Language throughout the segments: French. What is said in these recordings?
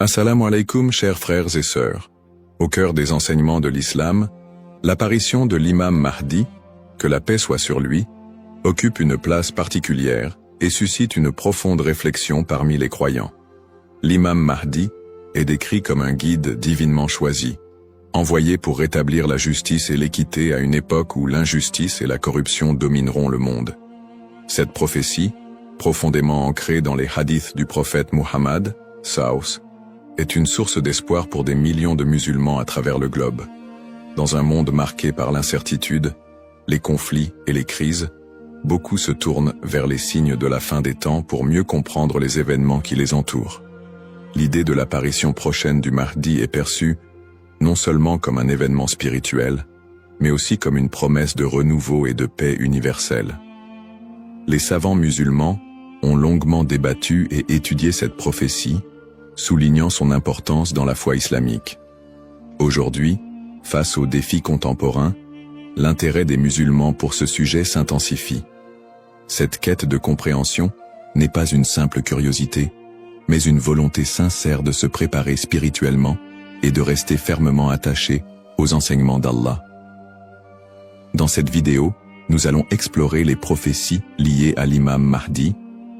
Assalamu alaikum, chers frères et sœurs. Au cœur des enseignements de l'islam, l'apparition de l'imam Mahdi, que la paix soit sur lui, occupe une place particulière et suscite une profonde réflexion parmi les croyants. L'imam Mahdi est décrit comme un guide divinement choisi, envoyé pour rétablir la justice et l'équité à une époque où l'injustice et la corruption domineront le monde. Cette prophétie, profondément ancrée dans les hadiths du prophète Muhammad, Saus, est une source d'espoir pour des millions de musulmans à travers le globe. Dans un monde marqué par l'incertitude, les conflits et les crises, beaucoup se tournent vers les signes de la fin des temps pour mieux comprendre les événements qui les entourent. L'idée de l'apparition prochaine du Mahdi est perçue non seulement comme un événement spirituel, mais aussi comme une promesse de renouveau et de paix universelle. Les savants musulmans ont longuement débattu et étudié cette prophétie, soulignant son importance dans la foi islamique. Aujourd'hui, face aux défis contemporains, l'intérêt des musulmans pour ce sujet s'intensifie. Cette quête de compréhension n'est pas une simple curiosité, mais une volonté sincère de se préparer spirituellement et de rester fermement attaché aux enseignements d'Allah. Dans cette vidéo, nous allons explorer les prophéties liées à l'imam Mahdi,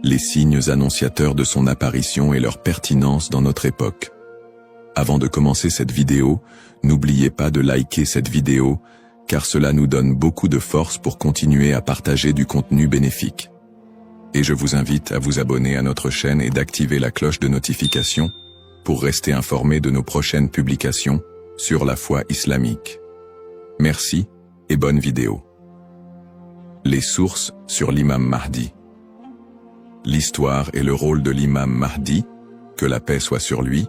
les signes annonciateurs de son apparition et leur pertinence dans notre époque. Avant de commencer cette vidéo, n'oubliez pas de liker cette vidéo, car cela nous donne beaucoup de force pour continuer à partager du contenu bénéfique. Et je vous invite à vous abonner à notre chaîne et d'activer la cloche de notification pour rester informé de nos prochaines publications sur la foi islamique. Merci et bonne vidéo. Les sources sur l'imam Mahdi. L'histoire et le rôle de l'imam Mahdi, que la paix soit sur lui,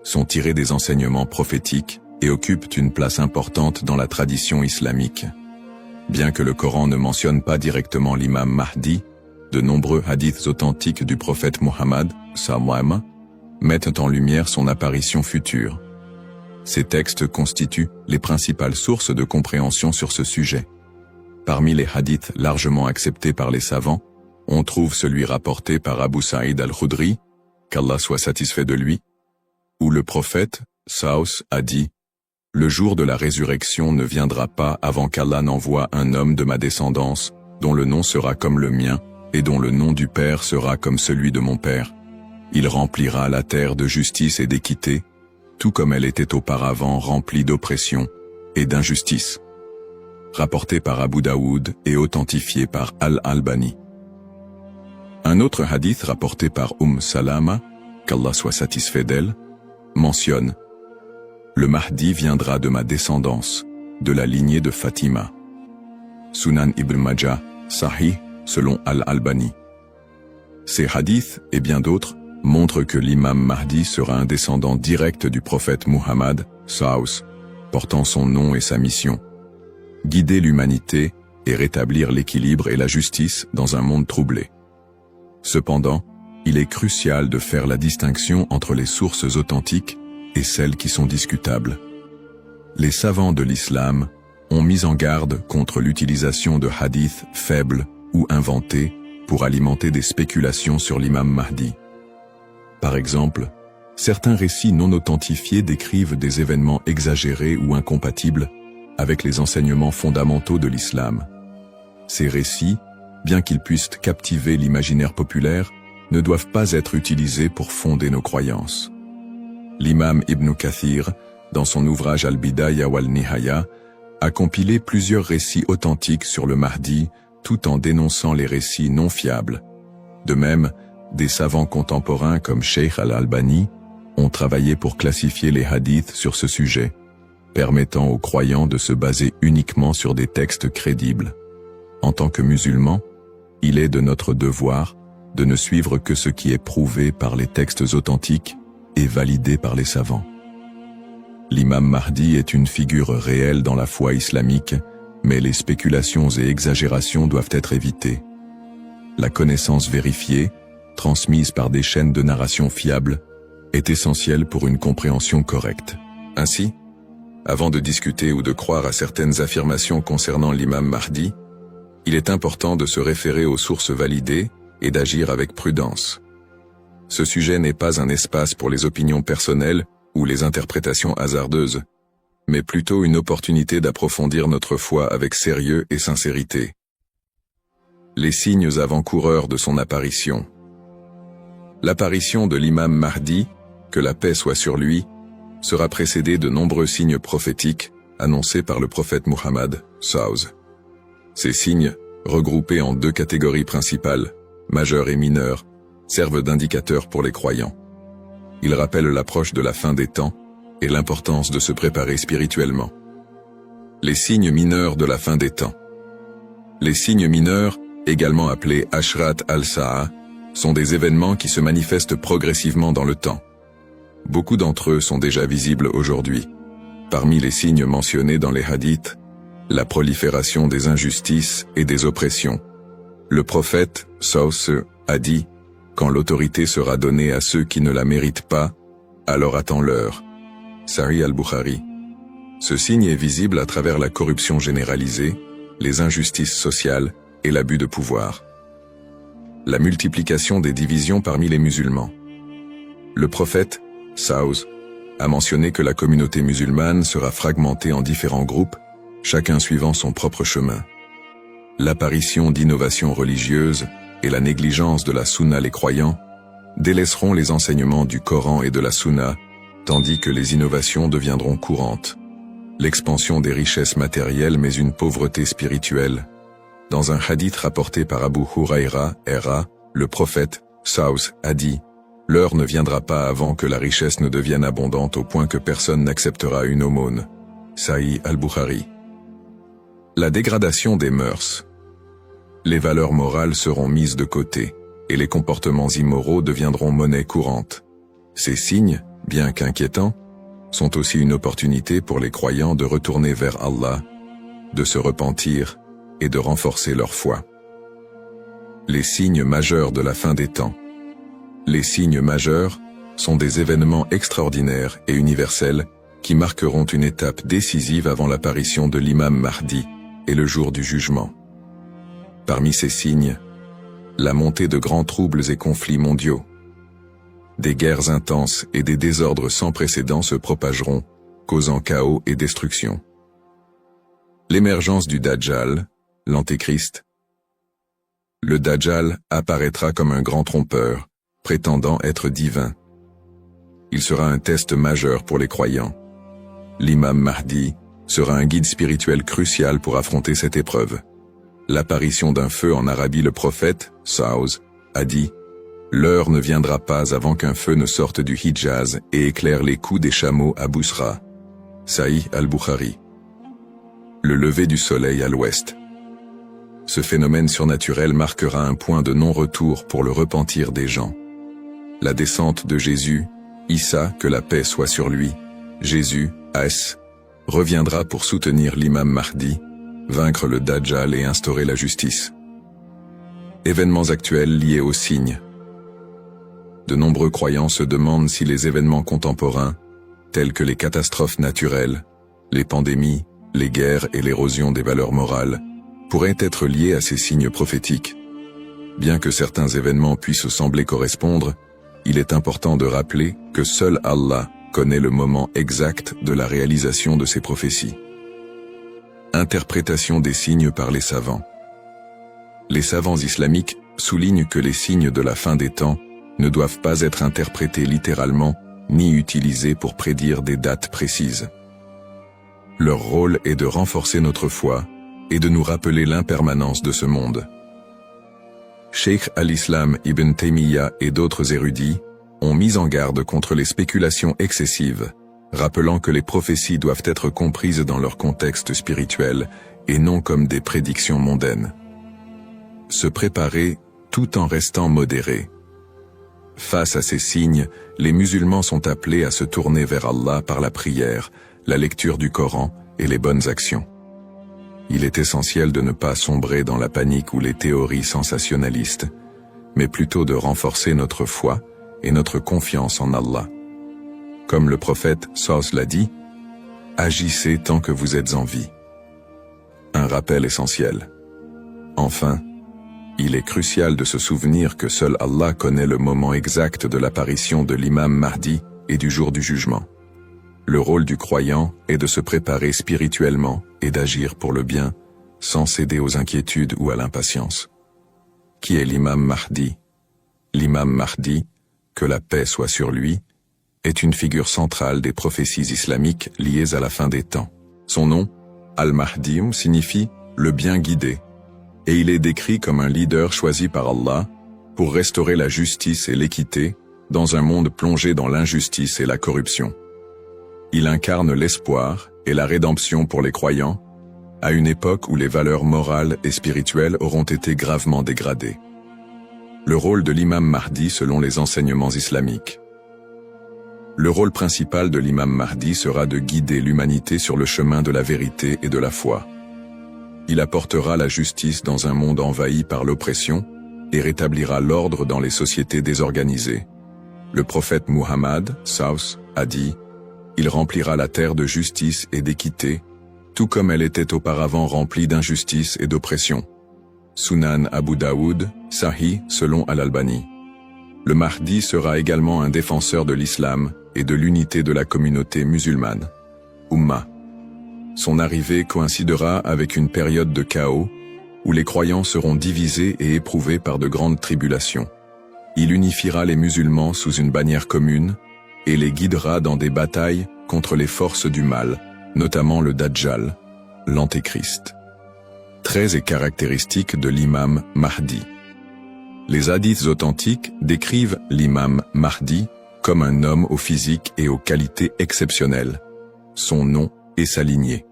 sont tirés des enseignements prophétiques et occupent une place importante dans la tradition islamique. Bien que le Coran ne mentionne pas directement l'imam Mahdi, de nombreux hadiths authentiques du prophète Muhammad, sallam, mettent en lumière son apparition future. Ces textes constituent les principales sources de compréhension sur ce sujet. Parmi les hadiths largement acceptés par les savants, on trouve celui rapporté par Abu Saïd al-Khudri, qu'Allah soit satisfait de lui, où le prophète, Saus, a dit « Le jour de la résurrection ne viendra pas avant qu'Allah n'envoie un homme de ma descendance, dont le nom sera comme le mien, et dont le nom du Père sera comme celui de mon Père. Il remplira la terre de justice et d'équité, tout comme elle était auparavant remplie d'oppression et d'injustice. » Rapporté par Abu Daoud et authentifié par Al-Albani. Un autre hadith rapporté par Salama, qu'Allah soit satisfait d'elle, mentionne « Le Mahdi viendra de ma descendance, de la lignée de Fatima. » Sunan Ibn Majah, Sahih, selon Al-Albani. Ces hadiths, et bien d'autres, montrent que l'imam Mahdi sera un descendant direct du prophète Muhammad, Saus, portant son nom et sa mission. Guider l'humanité et rétablir l'équilibre et la justice dans un monde troublé. Cependant, il est crucial de faire la distinction entre les sources authentiques et celles qui sont discutables. Les savants de l'islam ont mis en garde contre l'utilisation de hadiths faibles ou inventés pour alimenter des spéculations sur l'imam Mahdi. Par exemple, certains récits non authentifiés décrivent des événements exagérés ou incompatibles avec les enseignements fondamentaux de l'islam. Ces récits, bien qu'ils puissent captiver l'imaginaire populaire, ne doivent pas être utilisés pour fonder nos croyances. L'imam Ibn Kathir, dans son ouvrage Al-Bidaya wal-Nihaya, a compilé plusieurs récits authentiques sur le Mahdi, tout en dénonçant les récits non fiables. De même, des savants contemporains comme Sheikh Al-Albani ont travaillé pour classifier les hadiths sur ce sujet, permettant aux croyants de se baser uniquement sur des textes crédibles. En tant que musulmans, il est de notre devoir de ne suivre que ce qui est prouvé par les textes authentiques et validé par les savants. L'imam Mahdi est une figure réelle dans la foi islamique, mais les spéculations et exagérations doivent être évitées. La connaissance vérifiée, transmise par des chaînes de narration fiables, est essentielle pour une compréhension correcte. Ainsi, avant de discuter ou de croire à certaines affirmations concernant l'imam Mahdi, il est important de se référer aux sources validées et d'agir avec prudence. ce sujet n'est pas un espace pour les opinions personnelles ou les interprétations hasardeuses, mais plutôt une opportunité d'approfondir notre foi avec sérieux et sincérité. Les signes avant-coureurs de son apparition. L'apparition de l'imam Mahdi, que la paix soit sur lui, sera précédée de nombreux signes prophétiques annoncés par le prophète Muhammad, SAW. Ces signes, regroupés en deux catégories principales, majeurs et mineurs, servent d'indicateurs pour les croyants. Ils rappellent l'approche de la fin des temps et l'importance de se préparer spirituellement. Les signes mineurs de la fin des temps. Les signes mineurs, également appelés Ashrat al-Sa'a, sont des événements qui se manifestent progressivement dans le temps. Beaucoup d'entre eux sont déjà visibles aujourd'hui. Parmi les signes mentionnés dans les hadiths, la prolifération des injustices et des oppressions. Le prophète, SAW, a dit « Quand l'autorité sera donnée à ceux qui ne la méritent pas, alors attends-leur » Sahih al-Bukhari. Ce signe est visible à travers la corruption généralisée, les injustices sociales et l'abus de pouvoir. La multiplication des divisions parmi les musulmans. Le prophète, SAW, a mentionné que la communauté musulmane sera fragmentée en différents groupes, chacun suivant son propre chemin. L'apparition d'innovations religieuses et la négligence de la sunna les croyants délaisseront les enseignements du Coran et de la sunna, tandis que les innovations deviendront courantes. L'expansion des richesses matérielles mais une pauvreté spirituelle. Dans un hadith rapporté par Abu Huraira, le prophète, SAW, a dit « L'heure ne viendra pas avant que la richesse ne devienne abondante au point que personne n'acceptera une aumône. » Sahih al-Bukhari. La dégradation des mœurs. Les valeurs morales seront mises de côté, et les comportements immoraux deviendront monnaie courante. Ces signes, bien qu'inquiétants, sont aussi une opportunité pour les croyants de retourner vers Allah, de se repentir et de renforcer leur foi. Les signes majeurs de la fin des temps. Les signes majeurs sont des événements extraordinaires et universels qui marqueront une étape décisive avant l'apparition de l'imam Mahdi et le jour du jugement. Parmi ces signes, la montée de grands troubles et conflits mondiaux. Des guerres intenses et des désordres sans précédent se propageront, causant chaos et destruction. L'émergence du Dajjal, l'Antéchrist. Le Dajjal apparaîtra comme un grand trompeur, prétendant être divin. Il sera un test majeur pour les croyants. L'imam Mahdi sera un guide spirituel crucial pour affronter cette épreuve. L'apparition d'un feu en Arabie. Le prophète, SAW, a dit « L'heure ne viendra pas avant qu'un feu ne sorte du Hijaz et éclaire les coups des chameaux à Bousra. » Sahih al-Bukhari. Le lever du soleil à l'ouest. Ce phénomène surnaturel marquera un point de non-retour pour le repentir des gens. La descente de Jésus, Issa, que la paix soit sur lui, Jésus, As, reviendra pour soutenir l'imam Mahdi, vaincre le Dajjal et instaurer la justice. Événements actuels liés aux signes. De nombreux croyants se demandent si les événements contemporains, tels que les catastrophes naturelles, les pandémies, les guerres et l'érosion des valeurs morales, pourraient être liés à ces signes prophétiques. Bien que certains événements puissent sembler correspondre, il est important de rappeler que seul Allah connaît le moment exact de la réalisation de ces prophéties. Interprétation des signes par les savants. Les savants islamiques soulignent que les signes de la fin des temps ne doivent pas être interprétés littéralement ni utilisés pour prédire des dates précises. Leur rôle est de renforcer notre foi et de nous rappeler l'impermanence de ce monde. Cheikh al-Islam Ibn Taymiyyah et d'autres érudits ont mis en garde contre les spéculations excessives, rappelant que les prophéties doivent être comprises dans leur contexte spirituel et non comme des prédictions mondaines. Se préparer tout en restant modéré. Face à ces signes, les musulmans sont appelés à se tourner vers Allah par la prière, la lecture du Coran et les bonnes actions. Il est essentiel de ne pas sombrer dans la panique ou les théories sensationnalistes, mais plutôt de renforcer notre foi et notre confiance en Allah. Comme le prophète SAW l'a dit, « Agissez tant que vous êtes en vie ». Un rappel essentiel. Enfin, Il est crucial de se souvenir que seul Allah connaît le moment exact de l'apparition de l'imam Mahdi et du jour du jugement. Le rôle du croyant est de se préparer spirituellement et d'agir pour le bien, sans céder aux inquiétudes ou à l'impatience. Qui est l'imam Mahdi? L'imam Mahdi, que la paix soit sur lui, est une figure centrale des prophéties islamiques liées à la fin des temps. Son nom, Al-Mahdi, signifie « le bien guidé », et il est décrit comme un leader choisi par Allah pour restaurer la justice et l'équité dans un monde plongé dans l'injustice et la corruption. Il incarne l'espoir et la rédemption pour les croyants, à une époque où les valeurs morales et spirituelles auront été gravement dégradées. Le rôle de l'imam Mahdi selon les enseignements islamiques. Le rôle principal de l'imam Mahdi sera de guider l'humanité sur le chemin de la vérité et de la foi. Il apportera la justice dans un monde envahi par l'oppression et rétablira l'ordre dans les sociétés désorganisées. Le prophète Muhammad, Saus, a dit « Il remplira la terre de justice et d'équité, tout comme elle était auparavant remplie d'injustice et d'oppression. » Sunan Abu Daoud, Sahih, selon Al-Albani. Le Mahdi sera également un défenseur de l'islam et de l'unité de la communauté musulmane. Ummah. Son arrivée coïncidera avec une période de chaos où les croyants seront divisés et éprouvés par de grandes tribulations. Il unifiera les musulmans sous une bannière commune et les guidera dans des batailles contre les forces du mal, notamment le Dajjal, l'Antéchrist. Traits et caractéristiques de l'imam Mahdi. Les hadiths authentiques décrivent l'imam Mahdi comme un homme au physique et aux qualités exceptionnelles. Son nom et sa lignée.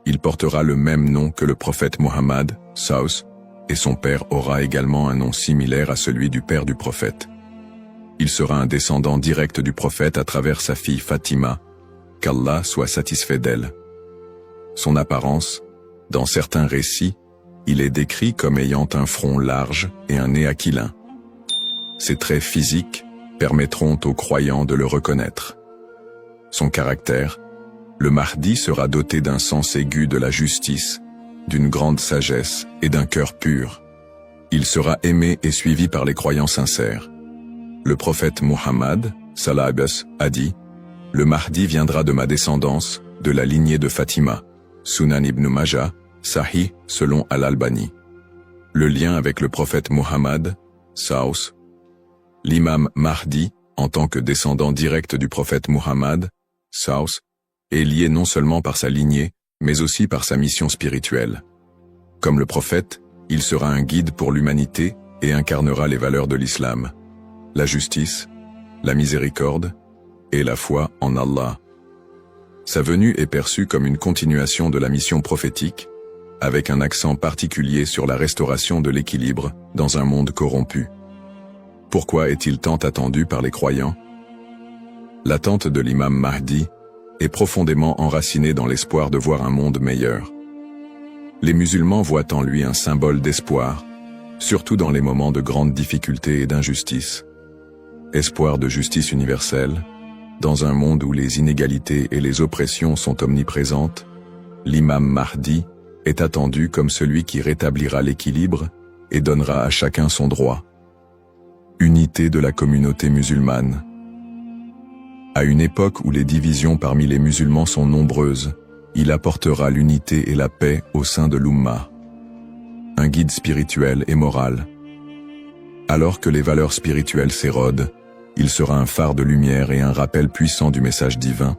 Il portera le même nom que le prophète Muhammad, Saus, et son père aura également un nom similaire à celui du père du prophète. Il sera un descendant direct du prophète à travers sa fille Fatima, qu'Allah soit satisfait d'elle. Son apparence, dans certains récits, il est décrit comme ayant un front large et un nez aquilin. Ses traits physiques permettront aux croyants de le reconnaître. Son caractère, le Mahdi sera doté d'un sens aigu de la justice, d'une grande sagesse et d'un cœur pur. Il sera aimé et suivi par les croyants sincères. Le prophète Muhammad, sallallahu alayhi wa sallam, a dit « Le Mahdi viendra de ma descendance, de la lignée de Fatima. » Sunan ibn Majah, Sahih, selon Al-Albani. Le lien avec le prophète Muhammad, Saus. L'imam Mahdi, en tant que descendant direct du prophète Muhammad, Saus, est lié non seulement par sa lignée, mais aussi par sa mission spirituelle. Comme le prophète, il sera un guide pour l'humanité et incarnera les valeurs de l'islam, la justice, la miséricorde et la foi en Allah. Sa venue est perçue comme une continuation de la mission prophétique, avec un accent particulier sur la restauration de l'équilibre dans un monde corrompu. Pourquoi est-il tant attendu par les croyants? L'attente de l'imam Mahdi est profondément enracinée dans l'espoir de voir un monde meilleur. Les musulmans voient en lui un symbole d'espoir, surtout dans les moments de grandes difficultés et d'injustice. Espoir de justice universelle, dans un monde où les inégalités et les oppressions sont omniprésentes, l'imam Mahdi est attendu comme celui qui rétablira l'équilibre et donnera à chacun son droit. Unité de la communauté musulmane. À une époque où les divisions parmi les musulmans sont nombreuses, il apportera l'unité et la paix au sein de l'Ummah. Un guide spirituel et moral. Alors que les valeurs spirituelles s'érodent, il sera un phare de lumière et un rappel puissant du message divin.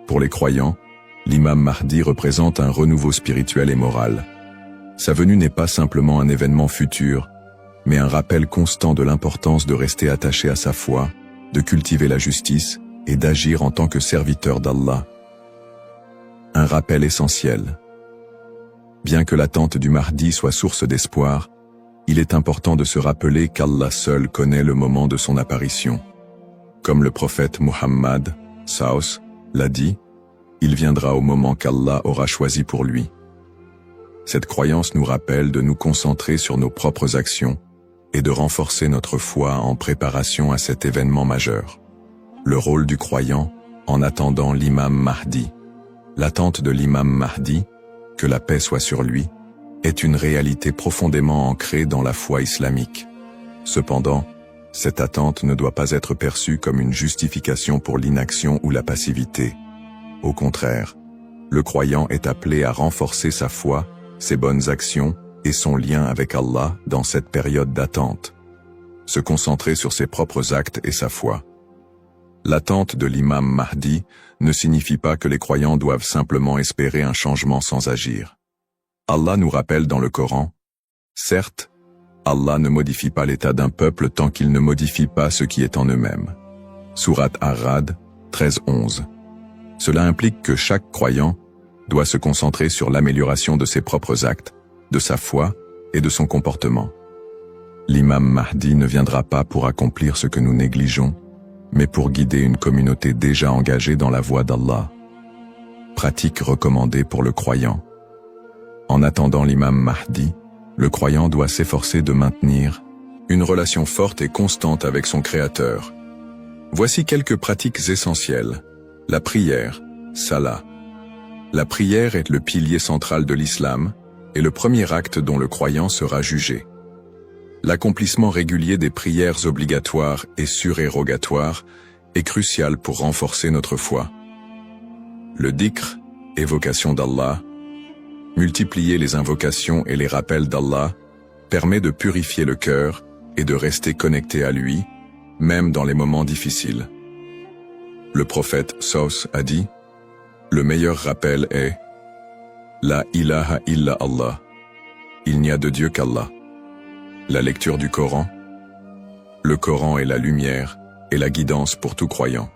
Pour les croyants, l'imam Mahdi représente un renouveau spirituel et moral. Sa venue n'est pas simplement un événement futur, mais un rappel constant de l'importance de rester attaché à sa foi, de cultiver la justice et d'agir en tant que serviteur d'Allah. Un rappel essentiel. Bien que l'attente du Mahdi soit source d'espoir, il est important de se rappeler qu'Allah seul connaît le moment de son apparition. Comme le prophète Muhammad, Saus, l'a dit, il viendra au moment qu'Allah aura choisi pour lui. Cette croyance nous rappelle de nous concentrer sur nos propres actions et de renforcer notre foi en préparation à cet événement majeur. Le rôle du croyant en attendant l'imam Mahdi. L'attente de l'imam Mahdi, que la paix soit sur lui, est une réalité profondément ancrée dans la foi islamique. Cependant, cette attente ne doit pas être perçue comme une justification pour l'inaction ou la passivité. Au contraire, le croyant est appelé à renforcer sa foi, ses bonnes actions et son lien avec Allah dans cette période d'attente. Se concentrer sur ses propres actes et sa foi. L'attente de l'imam Mahdi ne signifie pas que les croyants doivent simplement espérer un changement sans agir. Allah nous rappelle dans le Coran, « Certes, Allah ne modifie pas l'état d'un peuple tant qu'il ne modifie pas ce qui est en eux-mêmes. » Sourate Ar-Ra'd 13-11. Cela implique que chaque croyant doit se concentrer sur l'amélioration de ses propres actes, de sa foi et de son comportement. L'imam Mahdi ne viendra pas pour accomplir ce que nous négligeons, mais pour guider une communauté déjà engagée dans la voie d'Allah. Pratique recommandée pour le croyant. En attendant l'imam Mahdi, le croyant doit s'efforcer de maintenir une relation forte et constante avec son Créateur. Voici quelques pratiques essentielles. La prière, salat. La prière est le pilier central de l'islam et le premier acte dont le croyant sera jugé. L'accomplissement régulier des prières obligatoires et surérogatoires est crucial pour renforcer notre foi. Le dhikr, évocation d'Allah, multiplier les invocations et les rappels d'Allah, permet de purifier le cœur et de rester connecté à lui, même dans les moments difficiles. Le prophète Saus a dit, « Le meilleur rappel est « La ilaha illa Allah » Il n'y a de Dieu qu'Allah. La lecture du Coran. Le Coran est la lumière et la guidance pour tout croyant.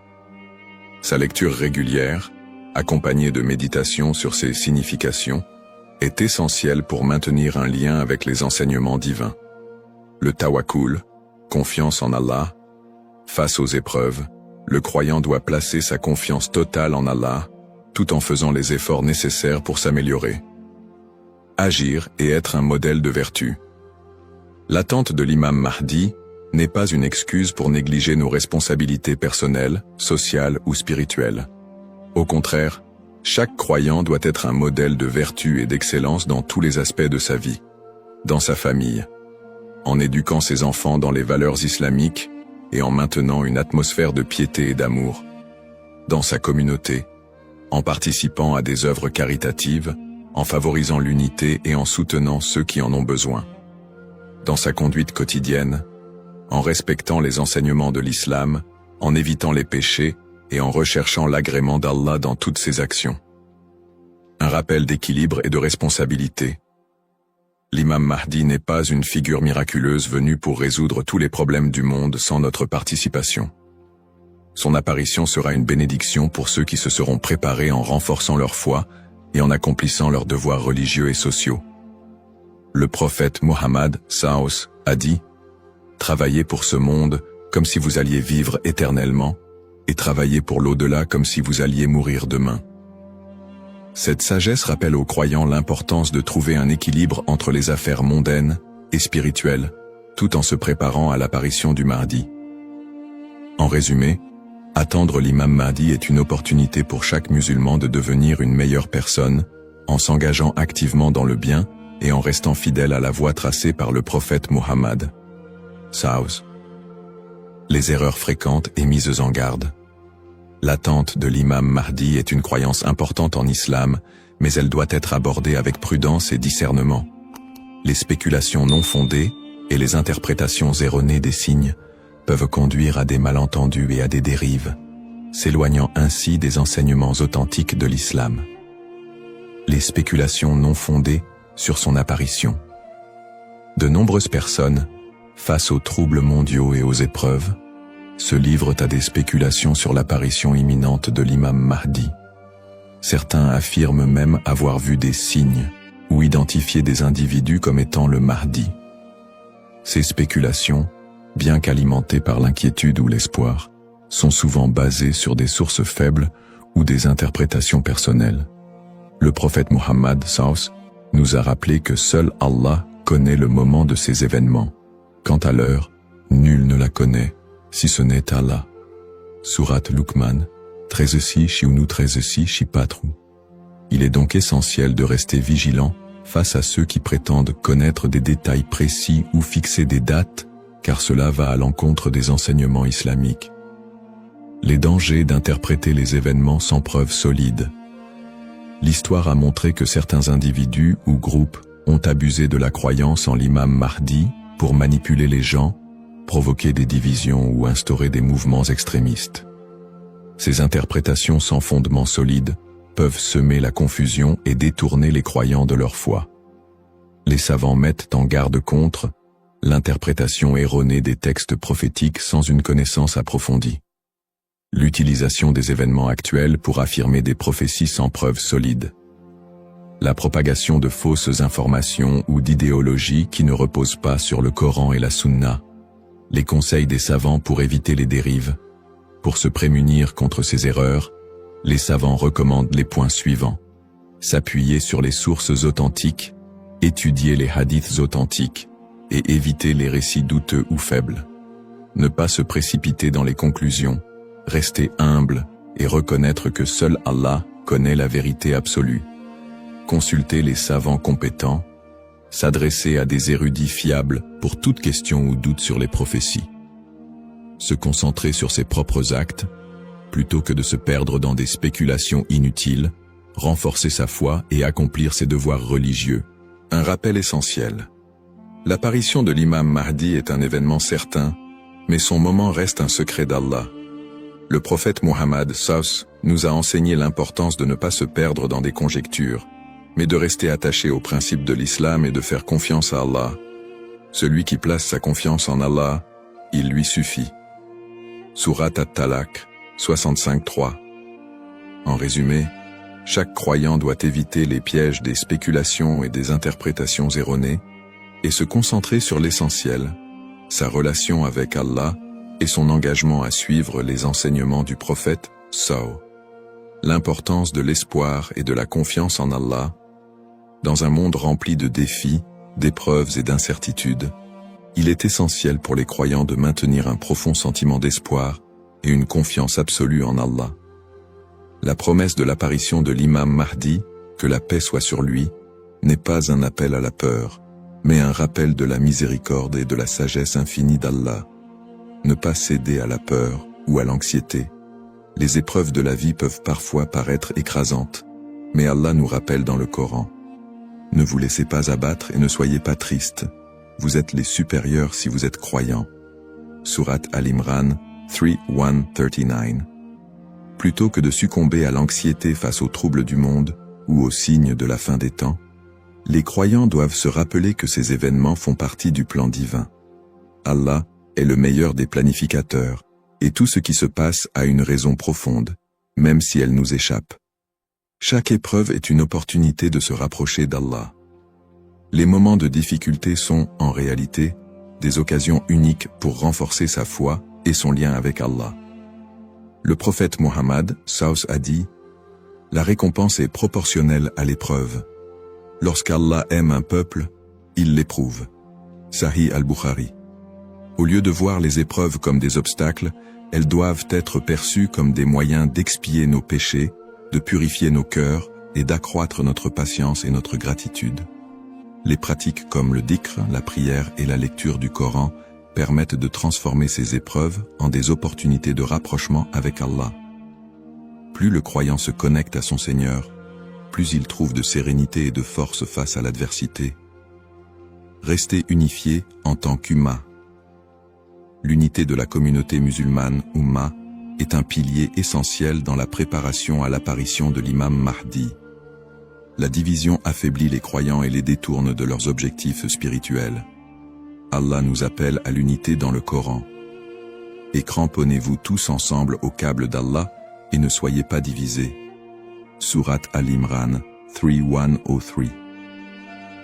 Sa lecture régulière, accompagnée de méditation sur ses significations, est essentielle pour maintenir un lien avec les enseignements divins. Le tawakkul, confiance en Allah. Face aux épreuves, le croyant doit placer sa confiance totale en Allah, tout en faisant les efforts nécessaires pour s'améliorer. Agir et être un modèle de vertu. L'attente de l'imam Mahdi n'est pas une excuse pour négliger nos responsabilités personnelles, sociales ou spirituelles. Au contraire, chaque croyant doit être un modèle de vertu et d'excellence dans tous les aspects de sa vie, dans sa famille, en éduquant ses enfants dans les valeurs islamiques et en maintenant une atmosphère de piété et d'amour, dans sa communauté, en participant à des œuvres caritatives, en favorisant l'unité et en soutenant ceux qui en ont besoin, dans sa conduite quotidienne, en respectant les enseignements de l'islam, en évitant les péchés et en recherchant l'agrément d'Allah dans toutes ses actions. Un rappel d'équilibre et de responsabilité. L'imam Mahdi n'est pas une figure miraculeuse venue pour résoudre tous les problèmes du monde sans notre participation. Son apparition sera une bénédiction pour ceux qui se seront préparés en renforçant leur foi et en accomplissant leurs devoirs religieux et sociaux. Le prophète Muhammad Saus a dit « Travaillez pour ce monde comme si vous alliez vivre éternellement, et travaillez pour l'au-delà comme si vous alliez mourir demain. » Cette sagesse rappelle aux croyants l'importance de trouver un équilibre entre les affaires mondaines et spirituelles, tout en se préparant à l'apparition du Mahdi. En résumé, attendre l'imam Mahdi est une opportunité pour chaque musulman de devenir une meilleure personne, en s'engageant activement dans le bien et en restant fidèle à la voie tracée par le prophète Muhammad. Saus. Les erreurs fréquentes et mises en garde. L'attente de l'imam Mahdi est une croyance importante en islam, mais elle doit être abordée avec prudence et discernement. Les spéculations non fondées et les interprétations erronées des signes peuvent conduire à des malentendus et à des dérives, s'éloignant ainsi des enseignements authentiques de l'islam. Les spéculations non fondées sur son apparition. De nombreuses personnes, face aux troubles mondiaux et aux épreuves, se livrent à des spéculations sur l'apparition imminente de l'imam Mahdi. Certains affirment même avoir vu des signes ou identifié des individus comme étant le Mahdi. Ces spéculations, bien qu'alimentées par l'inquiétude ou l'espoir, sont souvent basées sur des sources faibles ou des interprétations personnelles. Le prophète Muhammad Saus nous a rappelé que seul Allah connaît le moment de ces événements. Quant à l'heure, nul ne la connaît, si ce n'est Allah. Sourate Luqman, 13-6 Shiunu 13-6 Shipatru. Il est donc essentiel de rester vigilant face à ceux qui prétendent connaître des détails précis ou fixer des dates, car cela va à l'encontre des enseignements islamiques. Les dangers d'interpréter les événements sans preuves solides. L'histoire a montré que certains individus ou groupes ont abusé de la croyance en l'imam Mahdi pour manipuler les gens, provoquer des divisions ou instaurer des mouvements extrémistes. Ces interprétations sans fondement solide peuvent semer la confusion et détourner les croyants de leur foi. Les savants mettent en garde contre l'interprétation erronée des textes prophétiques sans une connaissance approfondie. L'utilisation des événements actuels pour affirmer des prophéties sans preuves solides. La propagation de fausses informations ou d'idéologies qui ne reposent pas sur le Coran et la Sunna. Les conseils des savants pour éviter les dérives. Pour se prémunir contre ces erreurs, les savants recommandent les points suivants. S'appuyer sur les sources authentiques, étudier les hadiths authentiques, et éviter les récits douteux ou faibles. Ne pas se précipiter dans les conclusions, rester humble et reconnaître que seul Allah connaît la vérité absolue. Consulter les savants compétents, s'adresser à des érudits fiables pour toute question ou doute sur les prophéties. Se concentrer sur ses propres actes, plutôt que de se perdre dans des spéculations inutiles, renforcer sa foi et accomplir ses devoirs religieux. Un rappel essentiel. L'apparition de l'imam Mahdi est un événement certain, mais son moment reste un secret d'Allah. Le prophète Muhammad SAW nous a enseigné l'importance de ne pas se perdre dans des conjectures, mais de rester attaché aux principes de l'islam et de faire confiance à Allah. Celui qui place sa confiance en Allah, il lui suffit. Sourate At-Talaq, 65-3. En résumé, chaque croyant doit éviter les pièges des spéculations et des interprétations erronées et se concentrer sur l'essentiel, sa relation avec Allah et son engagement à suivre les enseignements du prophète SAW. L'importance de l'espoir et de la confiance en Allah. Dans un monde rempli de défis, d'épreuves et d'incertitudes, il est essentiel pour les croyants de maintenir un profond sentiment d'espoir et une confiance absolue en Allah. La promesse de l'apparition de l'imam Mahdi, que la paix soit sur lui, n'est pas un appel à la peur, mais un rappel de la miséricorde et de la sagesse infinie d'Allah. Ne pas céder à la peur ou à l'anxiété. Les épreuves de la vie peuvent parfois paraître écrasantes, mais Allah nous rappelle dans le Coran. Ne vous laissez pas abattre et ne soyez pas tristes. Vous êtes les supérieurs si vous êtes croyants. Sourate Al-Imran 3:1-39. Plutôt que de succomber à l'anxiété face aux troubles du monde ou aux signes de la fin des temps, les croyants doivent se rappeler que ces événements font partie du plan divin. Allah est le meilleur des planificateurs, et tout ce qui se passe a une raison profonde, même si elle nous échappe. Chaque épreuve est une opportunité de se rapprocher d'Allah. Les moments de difficulté sont, en réalité, des occasions uniques pour renforcer sa foi et son lien avec Allah. Le prophète Muhammad SAW a dit « La récompense est proportionnelle à l'épreuve. Lorsqu'Allah aime un peuple, il l'éprouve. » Sahih al-Bukhari. Au lieu de voir les épreuves comme des obstacles, elles doivent être perçues comme des moyens d'expier nos péchés, de purifier nos cœurs et d'accroître notre patience et notre gratitude. Les pratiques comme le dhikr, la prière et la lecture du Coran permettent de transformer ces épreuves en des opportunités de rapprochement avec Allah. Plus le croyant se connecte à son Seigneur, plus il trouve de sérénité et de force face à l'adversité. Rester unifié en tant qu'Umma. L'unité de la communauté musulmane, Umma, est un pilier essentiel dans la préparation à l'apparition de l'imam Mahdi. La division affaiblit les croyants et les détourne de leurs objectifs spirituels. Allah nous appelle à l'unité dans le Coran. Et cramponnez-vous tous ensemble au câble d'Allah et ne soyez pas divisés. Sourate Al-Imran 3:1-3.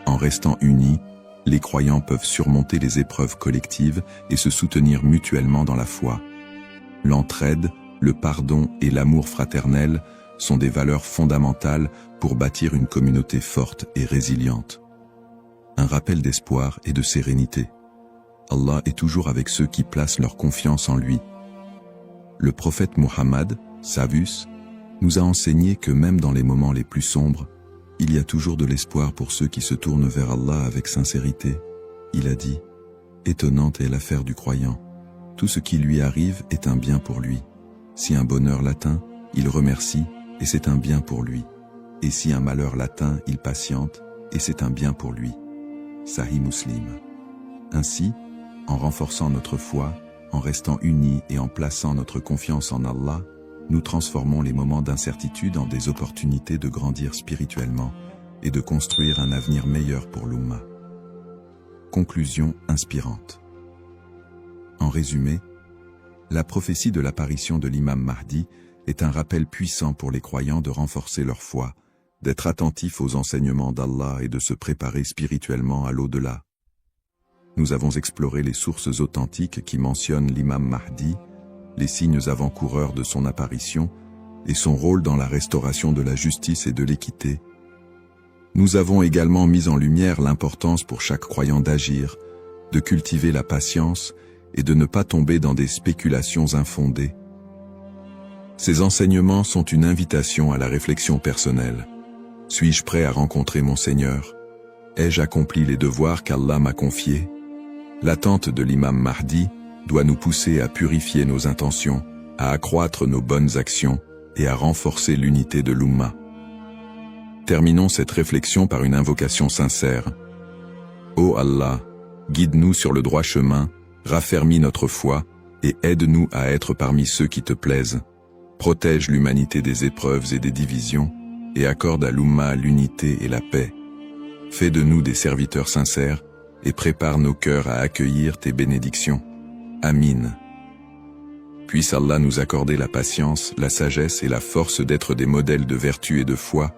En restant unis, les croyants peuvent surmonter les épreuves collectives et se soutenir mutuellement dans la foi. L'entraide, le pardon et l'amour fraternel sont des valeurs fondamentales pour bâtir une communauté forte et résiliente. Un rappel d'espoir et de sérénité. Allah est toujours avec ceux qui placent leur confiance en lui. Le prophète Muhammad, Savus, nous a enseigné que même dans les moments les plus sombres, Il y a toujours de l'espoir pour ceux qui se tournent vers Allah avec sincérité. Il a dit, étonnante est l'affaire du croyant. Tout ce qui lui arrive est un bien pour lui. Si un bonheur l'atteint, il remercie, et c'est un bien pour lui. Et si un malheur l'atteint, il patiente, et c'est un bien pour lui. Sahih Muslim. Ainsi, en renforçant notre foi, en restant unis et en plaçant notre confiance en Allah, nous transformons les moments d'incertitude en des opportunités de grandir spirituellement et de construire un avenir meilleur pour l'Ummah. Conclusion inspirante. En résumé, la prophétie de l'apparition de l'imam Mahdi est un rappel puissant pour les croyants de renforcer leur foi, d'être attentifs aux enseignements d'Allah et de se préparer spirituellement à l'au-delà. Nous avons exploré les sources authentiques qui mentionnent l'imam Mahdi, les signes avant-coureurs de son apparition et son rôle dans la restauration de la justice et de l'équité. Nous avons également mis en lumière l'importance pour chaque croyant d'agir, de cultiver la patience et de ne pas tomber dans des spéculations infondées. Ces enseignements sont une invitation à la réflexion personnelle. Suis-je prêt à rencontrer mon Seigneur? Ai-je accompli les devoirs qu'Allah m'a confiés? L'attente de l'imam Mahdi doit nous pousser à purifier nos intentions, à accroître nos bonnes actions et à renforcer l'unité de l'Ummah. Terminons cette réflexion par une invocation sincère. Ô Allah, guide-nous sur le droit chemin, raffermis notre foi et aide-nous à être parmi ceux qui te plaisent. Protège l'humanité des épreuves et des divisions et accorde à l'Ummah l'unité et la paix. Fais de nous des serviteurs sincères et prépare nos cœurs à accueillir tes bénédictions. Amin. Puisse Allah nous accorder la patience, la sagesse et la force d'être des modèles de vertu et de foi,